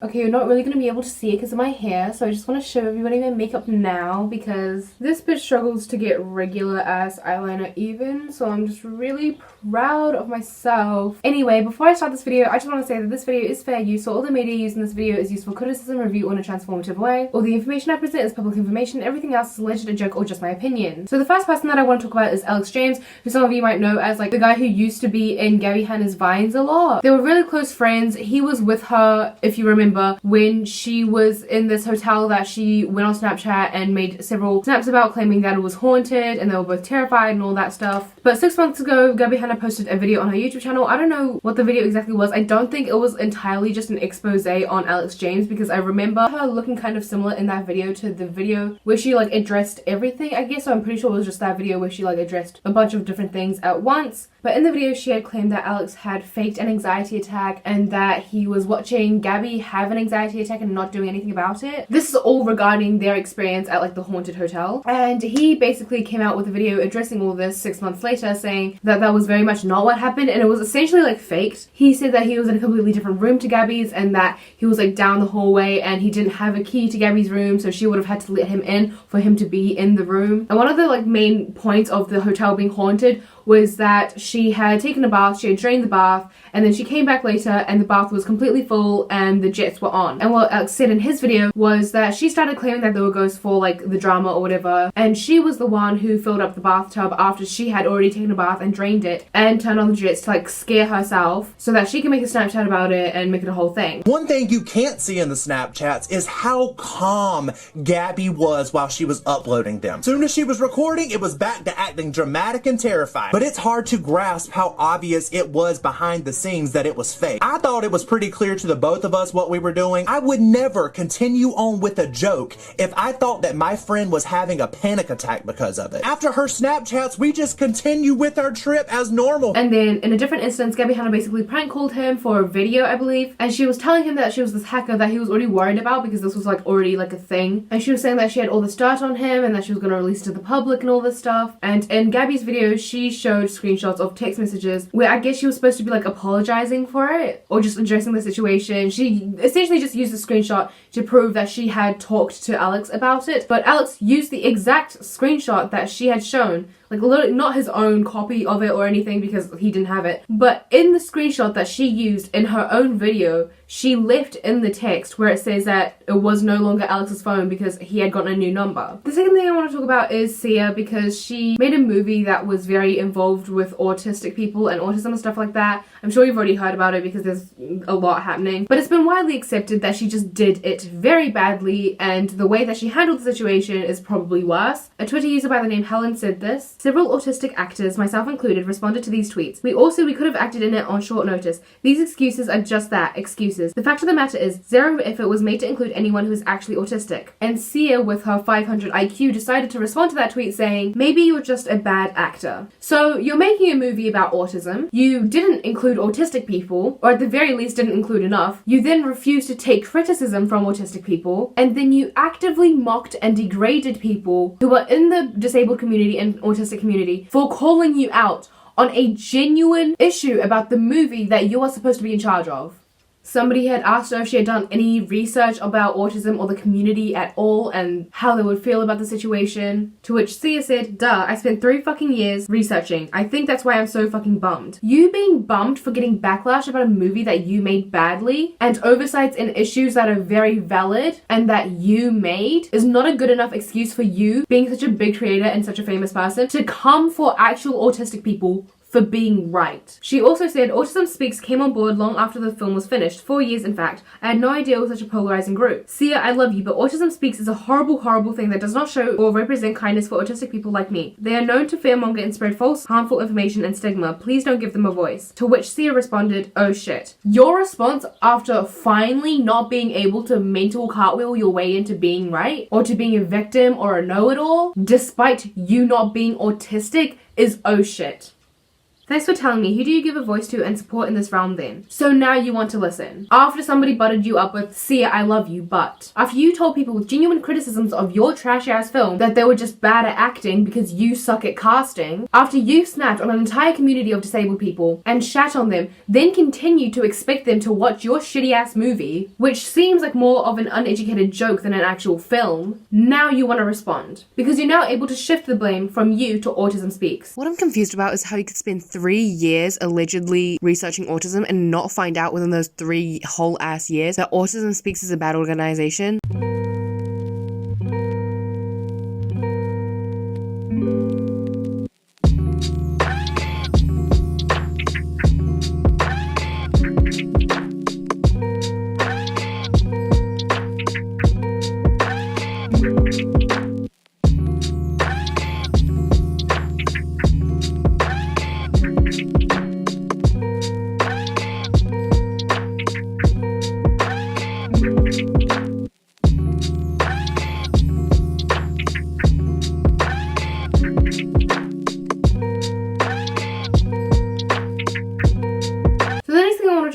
Okay, you're not really going to be able to see it because of my hair, so I just want to show everybody my makeup now because this bitch struggles to get regular ass eyeliner even, so I'm just really proud of myself. Anyway, before I start this video, I just want to say that this video is fair use, so all the media used in this video is used for criticism, review, or in a transformative way. All the information I present is public information, everything else is alleged, a joke, or just my opinion. So the first person that I want to talk about is Alex James, who some of you might know as like the guy who used to be in Gabby Hanna's Vines a lot. They were really close friends. He was with her, if you remember, when she was in this hotel that she went on Snapchat and made several snaps about, claiming that it was haunted and they were both terrified and all that stuff. But 6 months ago, Gabby Hanna posted a video on her YouTube channel. I don't know what the video exactly was. I don't think it was entirely just an expose on Alex James, because I remember her looking kind of similar in that video to the video where she like addressed everything, I guess. So I'm pretty sure it was just that video where she like addressed a bunch of different things at once. But in the video, she had claimed that Alex had faked an anxiety attack and that he was watching Gabby have an anxiety attack and not doing anything about it. This is all regarding their experience at like the haunted hotel. And he basically came out with a video addressing all this 6 months later, saying that that was very much not what happened and it was essentially like faked. He said that he was in a completely different room to Gabby's and that he was like down the hallway and he didn't have a key to Gabby's room, so she would have had to let him in for him to be in the room. And one of the like main points of the hotel being haunted was that she had taken a bath, she had drained the bath, and then she came back later and the bath was completely full and the jets were on. And what Alex said in his video was that she started claiming that there were ghosts for like the drama or whatever, and she was the one who filled up the bathtub after she had already taken a bath and drained it and turned on the jets to like scare herself so that she can make a Snapchat about it and make it a whole thing. One thing you can't see in the Snapchats is how calm Gabby was while she was uploading them. Soon as she was recording, it was back to acting dramatic and terrified. But it's hard to grasp how obvious it was behind the scenes that it was fake. I thought it was pretty clear to the both of us what we were doing. I would never continue on with a joke if I thought that my friend was having a panic attack because of it. After her Snapchats, we just continue with our trip as normal. And then in a different instance, Gabby Hanna basically prank called him for a video, I believe, and she was telling him that she was this hacker that he was already worried about because this was like already like a thing. And she was saying that she had all this dirt on him and that she was going to release it to the public and all this stuff. And in Gabby's video, she showed screenshots of text messages where I guess she was supposed to be like apologizing for it or just addressing the situation. She essentially just used the screenshot to prove that she had talked to Alex about it, but Alex used the exact screenshot that she had shown, like literally not his own copy of it or anything because he didn't have it, but in the screenshot that she used in her own video, she left in the text where it says that it was no longer Alex's phone because he had gotten a new number. The second thing I want to talk about is Sia, because she made a movie that was very involved with autistic people and autism and stuff like that. I'm sure you've already heard about it because there's a lot happening, but it's been widely accepted that she just did it very badly, and the way that she handled the situation is probably worse. A Twitter user by the name Helen said this: "Several autistic actors, myself included, responded to these tweets. We all said we could have acted in it on short notice. These excuses are just that, excuses. The fact of the matter is, zero effort was made to include anyone who is actually autistic." And Sia, with her 500 IQ, decided to respond to that tweet saying, "Maybe you're just a bad actor." So you're making a movie about autism, you didn't include autistic people, or at the very least didn't include enough, you then refused to take criticism from autistic people, and then you actively mocked and degraded people who are in the disabled community and autistic community for calling you out on a genuine issue about the movie that you are supposed to be in charge of. Somebody had asked her if she had done any research about autism or the community at all and how they would feel about the situation, to which Sia said, "Duh, I spent 3 fucking years researching. I think that's why I'm so fucking bummed." You being bummed for getting backlash about a movie that you made badly and oversights and issues that are very valid and that you made is not a good enough excuse for you, being such a big creator and such a famous person, to come for actual autistic people for being right. She also said, "Autism Speaks came on board long after the film was finished, 4 years in fact. I had no idea it was such a polarizing group. Sia, I love you, but Autism Speaks is a horrible, horrible thing that does not show or represent kindness for autistic people like me. They are known to fearmonger and spread false, harmful information and stigma. Please don't give them a voice." To which Sia responded, "Oh shit." Your response after finally not being able to mental cartwheel your way into being right, or to being a victim or a know-it-all, despite you not being autistic, is oh shit. Thanks for telling me. Who do you give a voice to and support in this realm then? So now you want to listen. After somebody butted you up with, see, I love you, but. After you told people with genuine criticisms of your trashy ass film that they were just bad at acting because you suck at casting. After you snapped on an entire community of disabled people and shat on them, then continue to expect them to watch your shitty ass movie, which seems like more of an uneducated joke than an actual film. Now you want to respond. Because you're now able to shift the blame from you to Autism Speaks. What I'm confused about is how you could spend 3 years allegedly researching autism and not find out within those 3 whole ass years that Autism Speaks is a bad organization.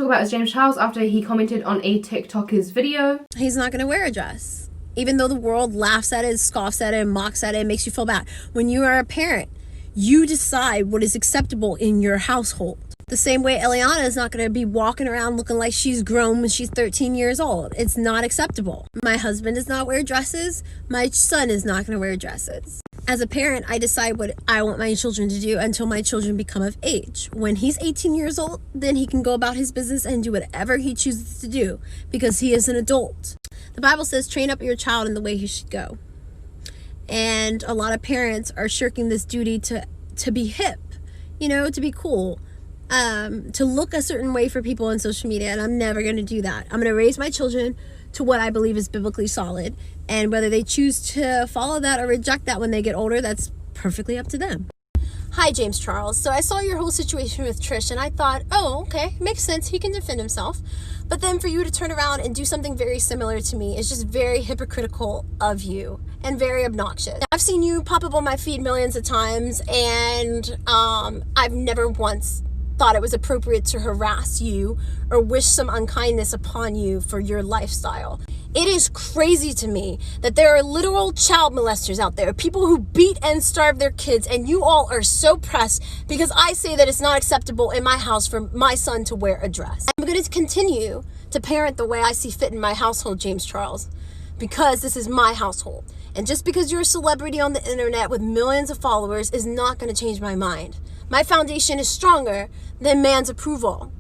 About is James Charles after he commented on a TikToker's video. He's not going to wear a dress. Even though the world laughs at it, scoffs at it, mocks at it, makes you feel bad. When you are a parent, you decide what is acceptable in your household. The same way Eliana is not going to be walking around looking like she's grown when she's 13 years old. It's not acceptable. My husband does not wear dresses. My son is not going to wear dresses. As a parent, I decide what I want my children to do until my children become of age. When he's 18 years old, then he can go about his business and do whatever he chooses to do because he is an adult. The Bible says, train up your child in the way he should go. And a lot of parents are shirking this duty to be hip, to be cool, to look a certain way for people on social media. And I'm never going to do that. I'm going to raise my children to what I believe is biblically solid. And whether they choose to follow that or reject that when they get older, that's perfectly up to them. Hi, James Charles. So I saw your whole situation with Trish and I thought, oh, okay, makes sense. He can defend himself. But then for you to turn around and do something very similar to me is just very hypocritical of you and very obnoxious. I've seen you pop up on my feed millions of times and I've never once thought it was appropriate to harass you or wish some unkindness upon you for your lifestyle. It is crazy to me that there are literal child molesters out there, people who beat and starve their kids, and you all are so pressed because I say that it's not acceptable in my house for my son to wear a dress. I'm going to continue to parent the way I see fit in my household, James Charles, because this is my household. And just because you're a celebrity on the internet with millions of followers is not going to change my mind. My foundation is stronger than man's approval.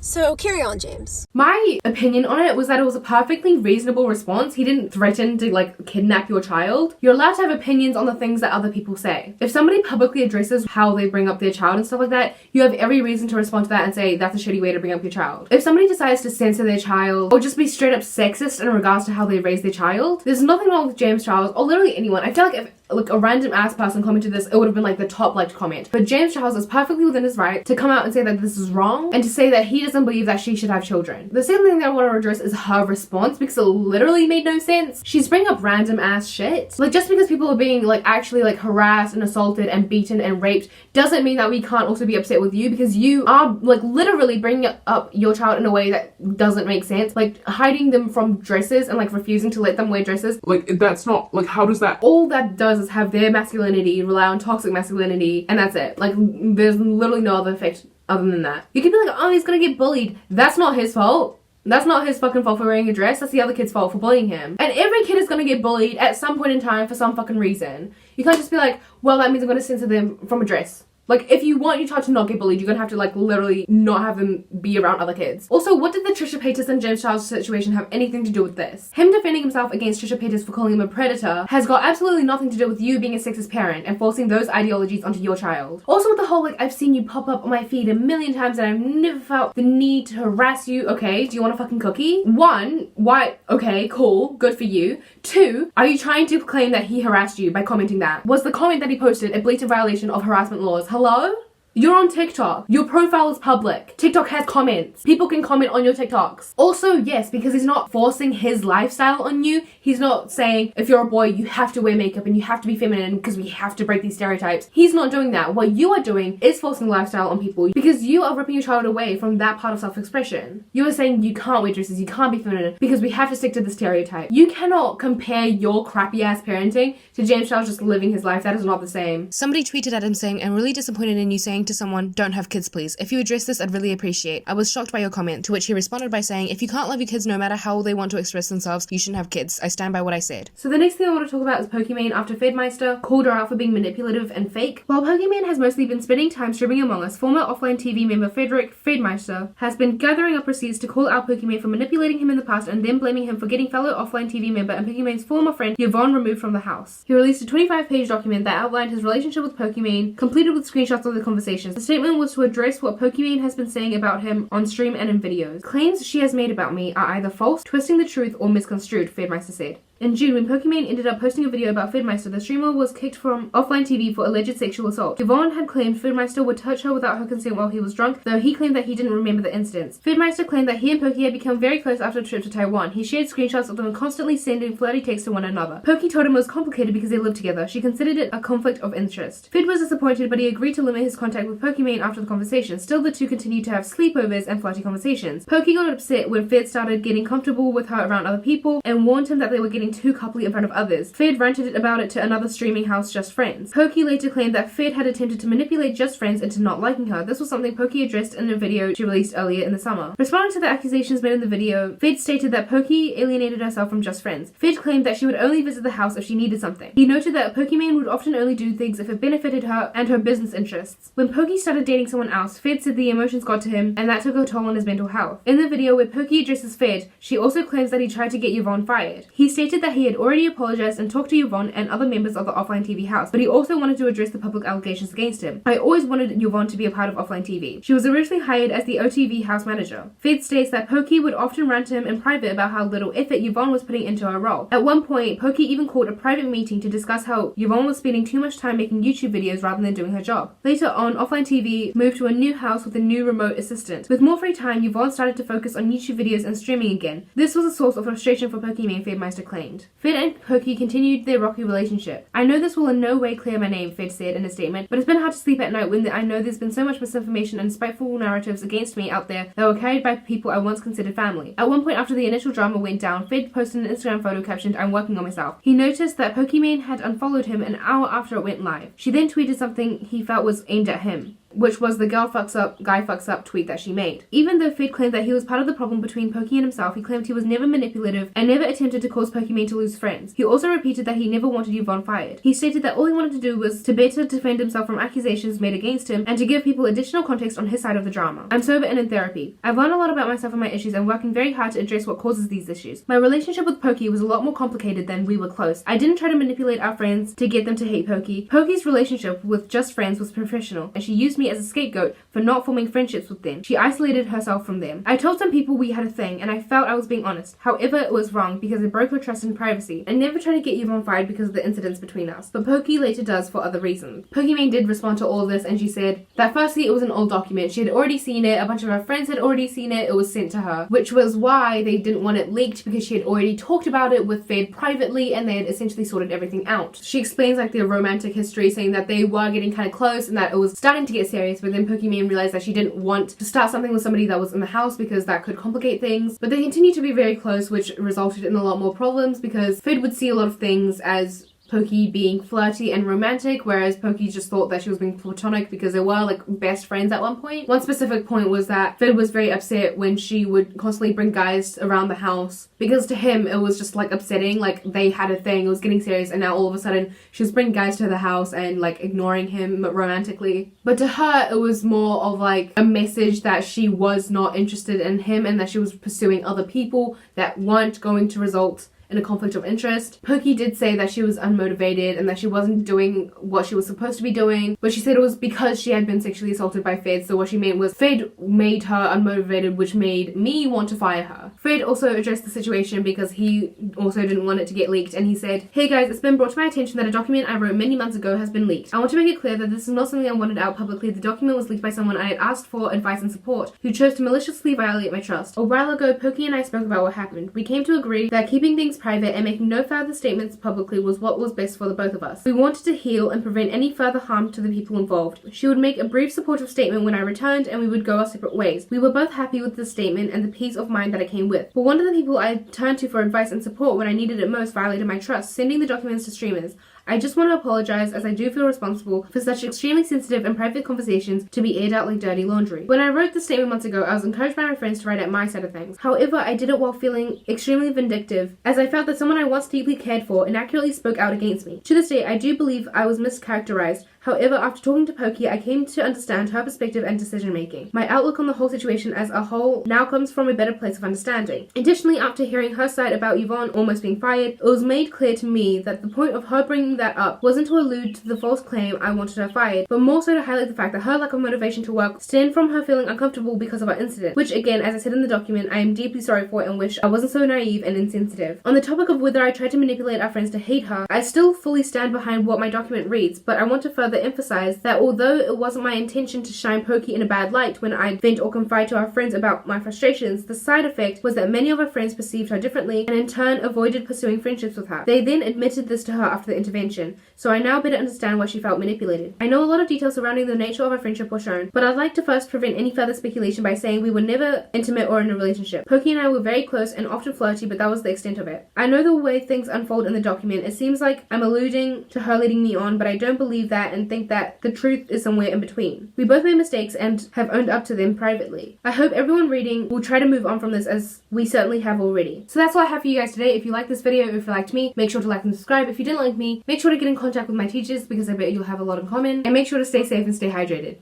So carry on, James. My opinion on it was that it was a perfectly reasonable response. He didn't threaten to kidnap your child. You're allowed to have opinions on the things that other people say. If somebody publicly addresses how they bring up their child and stuff like that, you have every reason to respond to that and say that's a shitty way to bring up your child. If somebody decides to censor their child or just be straight up sexist in regards to how they raise their child, there's nothing wrong with James Charles or literally anyone. I feel like if a random ass person commented this, it would have been the top liked comment. But James Charles is perfectly within his right to come out and say that this is wrong and to say that he doesn't believe that she should have children. The second thing that I want to address is her response because it literally made no sense. She's bringing up random ass shit. Just because people are being actually harassed and assaulted and beaten and raped doesn't mean that we can't also be upset with you because you are literally bringing up your child in a way that doesn't make sense. Hiding them from dresses and refusing to let them wear dresses. That's not how does that? All that does is have their masculinity, rely on toxic masculinity, and that's it. There's literally no other effect other than that. You can be oh, he's gonna get bullied. That's not his fault. That's not his fucking fault for wearing a dress. That's the other kid's fault for bullying him. And every kid is gonna get bullied at some point in time for some fucking reason. You can't just be well, that means I'm gonna censor them from a dress. If you want your child to not get bullied, you're gonna have to literally not have them be around other kids. Also, what did the Trisha Paytas and James Charles situation have anything to do with this? Him defending himself against Trisha Paytas for calling him a predator has got absolutely nothing to do with you being a sexist parent and forcing those ideologies onto your child. Also with the whole I've seen you pop up on my feed a million times and I've never felt the need to harass you. Okay, do you want a fucking cookie? 1, why? Okay, cool, good for you. 2, are you trying to claim that he harassed you by commenting that? Was the comment that he posted a blatant violation of harassment laws? Hello? You're on TikTok. Your profile is public. TikTok has comments. People can comment on your TikToks. Also, yes, because he's not forcing his lifestyle on you. He's not saying, if you're a boy, you have to wear makeup and you have to be feminine because we have to break these stereotypes. He's not doing that. What you are doing is forcing lifestyle on people because you are ripping your child away from that part of self-expression. You are saying you can't wear dresses, you can't be feminine because we have to stick to the stereotype. You cannot compare your crappy ass parenting to James Charles just living his life. That is not the same. Somebody tweeted at him saying, I'm really disappointed in you saying to someone, don't have kids please. If you address this, I'd really appreciate. I was shocked by your comment, to which he responded by saying, if you can't love your kids no matter how they want to express themselves, you shouldn't have kids. I stand by what I said. So the next thing I want to talk about is Pokimane after Fedmeister called her out for being manipulative and fake. While Pokimane has mostly been spending time streaming Among Us, former offline TV member Fedmeister has been gathering up receipts to call out Pokimane for manipulating him in the past and then blaming him for getting fellow offline TV member and Pokimane's former friend Yvonne removed from the house. He released a 25-page document that outlined his relationship with Pokimane, completed with screenshots of the conversations. The statement was to address what Pokimane has been saying about him on stream and in videos. Claims she has made about me are either false, twisting the truth, or misconstrued, Fedmeister said. In June, when Pokimane ended up posting a video about Fedmeister, the streamer was kicked from offline TV for alleged sexual assault. Yvonne had claimed Fedmeister would touch her without her consent while he was drunk, though he claimed that he didn't remember the incidents. Fedmeister claimed that he and Poki had become very close after a trip to Taiwan. He shared screenshots of them constantly sending flirty texts to one another. Poki told him it was complicated because they lived together. She considered it a conflict of interest. Fed was disappointed, but he agreed to limit his contact with Pokimane after the conversation. Still, the two continued to have sleepovers and flirty conversations. Poki got upset when Fed started getting comfortable with her around other people and warned him that they were getting too coupley in front of others. Fed ranted about it to another streaming house, Just Friends. Poki later claimed that Fed had attempted to manipulate Just Friends into not liking her. This was something Poki addressed in a video she released earlier in the summer. Responding to the accusations made in the video, Fed stated that Poki alienated herself from Just Friends. Fed claimed that she would only visit the house if she needed something. He noted that Pokimane would often only do things if it benefited her and her business interests. When Poki started dating someone else, Fed said the emotions got to him and that took a toll on his mental health. In the video where Poki addresses Fed, she also claims that he tried to get Yvonne fired. He stated that he had already apologized and talked to Yvonne and other members of the offline TV house, but he also wanted to address the public allegations against him. I always wanted Yvonne to be a part of offline TV. She was originally hired as the OTV house manager. Fed states that Poki would often rant to him in private about how little effort Yvonne was putting into her role. At one point, Poki even called a private meeting to discuss how Yvonne was spending too much time making YouTube videos rather than doing her job. Later on, offline TV moved to a new house with a new remote assistant. With more free time, Yvonne started to focus on YouTube videos and streaming again. This was a source of frustration for Pokimane, Fedmeister claimed. Fed and Poki continued their rocky relationship. I know this will in no way clear my name, Fed said in a statement, but it's been hard to sleep at night when I know there's been so much misinformation and spiteful narratives against me out there that were carried by people I once considered family. At one point after the initial drama went down, Fed posted an Instagram photo captioned, I'm working on myself. He noticed that Pokimane had unfollowed him an hour after it went live. She then tweeted something he felt was aimed at him, which was the girl fucks up, guy fucks up tweet that she made. Even though Fed claimed that he was part of the problem between Poki and himself, he claimed he was never manipulative and never attempted to cause Pokimane to lose friends. He also repeated that he never wanted Yvonne fired. He stated that all he wanted to do was to better defend himself from accusations made against him and to give people additional context on his side of the drama. I'm sober and in therapy. I've learned a lot about myself and my issues and working very hard to address what causes these issues. My relationship with Poki was a lot more complicated than we were close. I didn't try to manipulate our friends to get them to hate Poki. Poki's relationship with Just Friends was professional and she used me as a scapegoat for not forming friendships with them. She isolated herself from them. I told some people we had a thing and I felt I was being honest. However, it was wrong because it broke her trust and privacy. I never tried to get Yvonne fired because of the incidents between us, but Poki later does for other reasons. Pokimane did respond to all of this and she said that firstly it was an old document. She had already seen it, a bunch of her friends had already seen it, it was sent to her, which was why they didn't want it leaked because she had already talked about it with Fed privately and they had essentially sorted everything out. She explains like their romantic history, saying that they were getting kind of close and that it was starting to get serious, but then Pokimane realized that she didn't want to start something with somebody that was in the house because that could complicate things. But they continued to be very close, which resulted in a lot more problems because Fed would see a lot of things as Poki being flirty and romantic, whereas Poki just thought that she was being platonic because they were like best friends at one point. One specific point was that Fed was very upset when she would constantly bring guys around the house because to him it was just like upsetting, like they had a thing, it was getting serious, and now all of a sudden she was bringing guys to the house and like ignoring him romantically. But to her it was more of like a message that she was not interested in him and that she was pursuing other people that weren't going to result in a conflict of interest. Pokey did say that she was unmotivated and that she wasn't doing what she was supposed to be doing, but she said it was because she had been sexually assaulted by Fed, so what she meant was Fed made her unmotivated, which made me want to fire her. Fred also addressed the situation because he also didn't want it to get leaked, and he said, "Hey guys, it's been brought to my attention that a document I wrote many months ago has been leaked. I want to make it clear that this is not something I wanted out publicly. The document was leaked by someone I had asked for advice and support, who chose to maliciously violate my trust. A while ago, Pokey and I spoke about what happened. We came to agree that keeping things private and making no further statements publicly was what was best for the both of us. We wanted to heal and prevent any further harm to the people involved. She would make a brief supportive statement when I returned, and we would go our separate ways. We were both happy with the statement and the peace of mind that it came with. But one of the people I turned to for advice and support when I needed it most violated my trust, sending the documents to streamers. I just want to apologize, as I do feel responsible for such extremely sensitive and private conversations to be aired out like dirty laundry. When I wrote this statement months ago, I was encouraged by my friends to write out my side of things. However, I did it while feeling extremely vindictive, as I felt that someone I once deeply cared for inaccurately spoke out against me. To this day, I do believe I was mischaracterized. However, after talking to Pokey, I came to understand her perspective and decision making. My outlook on the whole situation as a whole now comes from a better place of understanding. Additionally, after hearing her side about Yvonne almost being fired, it was made clear to me that the point of her bringing that up wasn't to allude to the false claim I wanted her fired, but more so to highlight the fact that her lack of motivation to work stemmed from her feeling uncomfortable because of our incident, which again, as I said in the document, I am deeply sorry for and wish I wasn't so naive and insensitive. On the topic of whether I tried to manipulate our friends to hate her, I still fully stand behind what my document reads, but I want to further emphasize that although it wasn't my intention to shine Pokey in a bad light when I vent or confide to our friends about my frustrations, the side effect was that many of our friends perceived her differently and in turn avoided pursuing friendships with her. They then admitted this to her after the intervention, so I now better understand why she felt manipulated. I know a lot of details surrounding the nature of our friendship were shown, but I'd like to first prevent any further speculation by saying we were never intimate or in a relationship. Pokey and I were very close and often flirty, but that was the extent of it. I know the way things unfold in the document, it seems like I'm alluding to her leading me on, but I don't believe that and think that the truth is somewhere in between. We both made mistakes and have owned up to them privately. I hope everyone reading will try to move on from this, as we certainly have already. So that's all I have for you guys today. If you liked this video, if you liked me, make sure to like and subscribe. If you didn't like me, make sure to get in contact with my teachers because I bet you'll have a lot in common. And make sure to stay safe and stay hydrated.